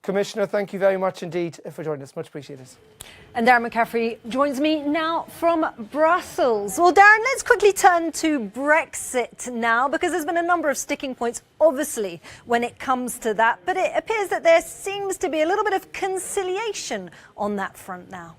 Commissioner, thank you very much indeed for joining us. Much appreciated. And Darren McCaffrey joins me now from Brussels. Well, Darren, let's quickly turn to Brexit now, because there's been a number of sticking points, obviously, when it comes to that. But it appears that there seems to be a little bit of conciliation on that front now.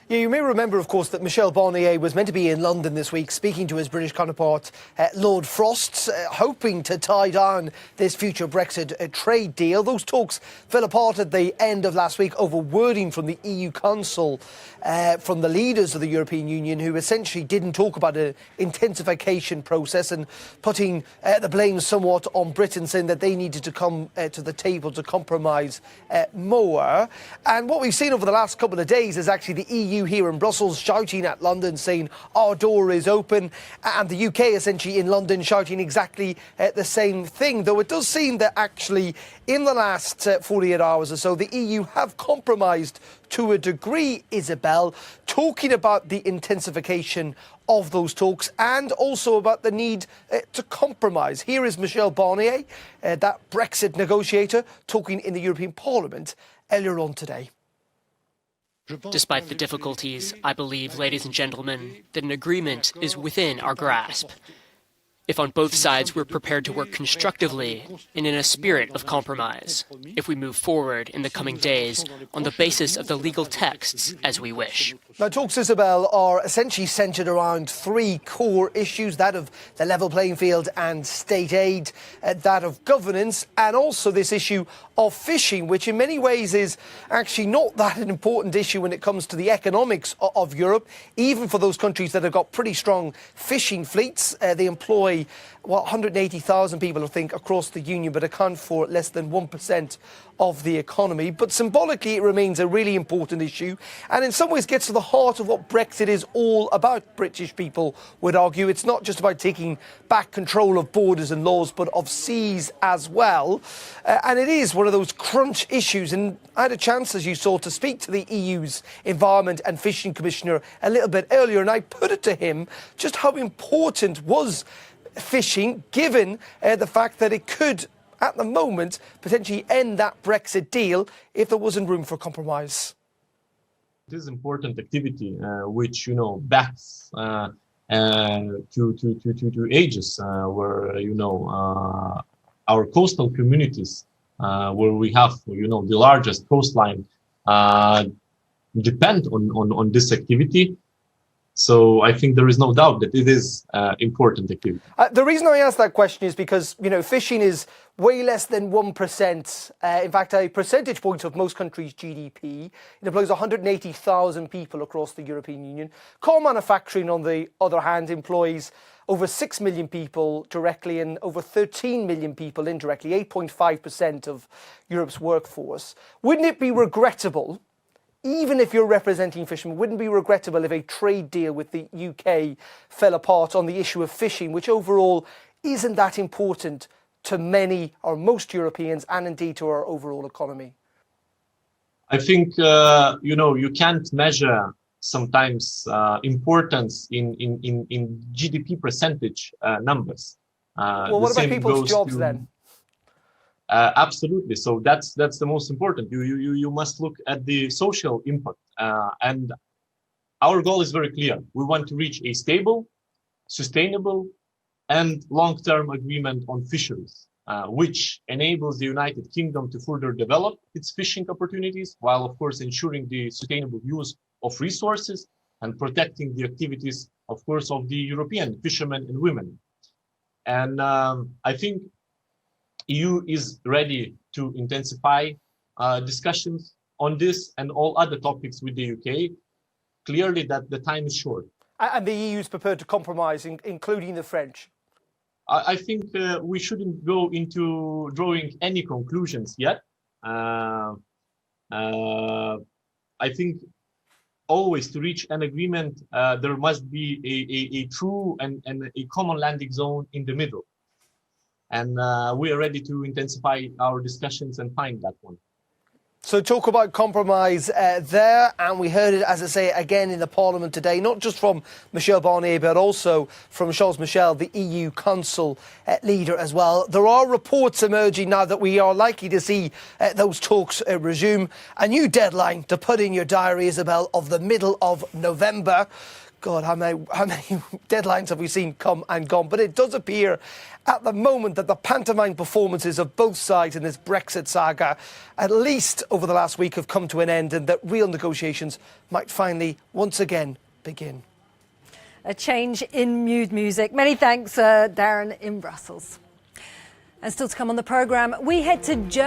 Yeah, you may remember, of course, that Michel Barnier was meant to be in London this week speaking to his British counterpart, Lord Frost, hoping to tie down this future Brexit trade deal. Those talks fell apart at the end of last week over wording from the EU Council, from the leaders of the European Union, who essentially didn't talk about an intensification process and putting the blame somewhat on Britain, saying that they needed to come to the table to compromise more. And what we've seen over the last couple of days is actually the EU here in Brussels shouting at London, saying our door is open, and the UK essentially in London shouting exactly the same thing, though it does seem that actually in the last 48 hours or so the EU have compromised to a degree, Isabel, talking about the intensification of those talks and also about the need to compromise. Here is Michel Barnier, that Brexit negotiator, talking in the European Parliament earlier on today. Despite the difficulties, I believe, ladies and gentlemen, that an agreement is within our grasp. If on both sides we're prepared to work constructively and in a spirit of compromise, if we move forward in the coming days on the basis of the legal texts as we wish. Now, talks, Isabel, are essentially centred around three core issues: that of the level playing field and state aid, that of governance, and also this issue of fishing, which in many ways is actually not that an important issue when it comes to the economics of Europe, even for those countries that have got pretty strong fishing fleets. They employ 180,000 people, I think, across the Union, but account for less than 1% of the economy. But symbolically, it remains a really important issue, and in some ways gets to the heart of what Brexit is all about, British people would argue. It's not just about taking back control of borders and laws, but of seas as well. And it is one of those crunch issues. And I had a chance, as you saw, to speak to the EU's Environment and Fishing Commissioner a little bit earlier, and I put it to him just how important was fishing, given the fact that it could, at the moment, potentially end that Brexit deal if there wasn't room for compromise. It is important activity which, backs to ages where, our coastal communities, where we have, the largest coastline, depend on this activity. So I think there is no doubt that it is important activity. The reason I asked that question is because, fishing is way less than 1%. In fact, a percentage point of most countries' GDP. It employs 180,000 people across the European Union. Car manufacturing, on the other hand, employs over 6 million people directly and over 13 million people indirectly, 8.5% of Europe's workforce. Wouldn't it be regrettable, even if you're representing fishermen, wouldn't it be regrettable if a trade deal with the UK fell apart on the issue of fishing, which overall isn't that important to many or most Europeans and indeed to our overall economy? I think, you can't measure sometimes importance in GDP percentage numbers. Well, what about people's jobs then? Absolutely. So that's the most important. You must look at the social impact. And our goal is very clear. We want to reach a stable, sustainable, and long-term agreement on fisheries, which enables the United Kingdom to further develop its fishing opportunities, while of course ensuring the sustainable use of resources and protecting the activities, of course, of the European fishermen and women. And I think EU is ready to intensify discussions on this and all other topics with the UK. Clearly that the time is short. And the EU is prepared to compromise, including the French? I think we shouldn't go into drawing any conclusions yet. I think always to reach an agreement, there must be a true and a common landing zone in the middle. And we are ready to intensify our discussions and find that one. So talk about compromise there, and we heard it, as I say, again in the Parliament today, not just from Michel Barnier, but also from Charles Michel, the EU Council leader as well. There are reports emerging now that we are likely to see those talks resume. A new deadline to put in your diary, Isabel, of the middle of November. God, how many deadlines have we seen come and gone? But it does appear at the moment that the pantomime performances of both sides in this Brexit saga, at least over the last week, have come to an end, and that real negotiations might finally once again begin. A change in mood music. Many thanks, Darren in Brussels. And still to come on the programme, we head to Germany.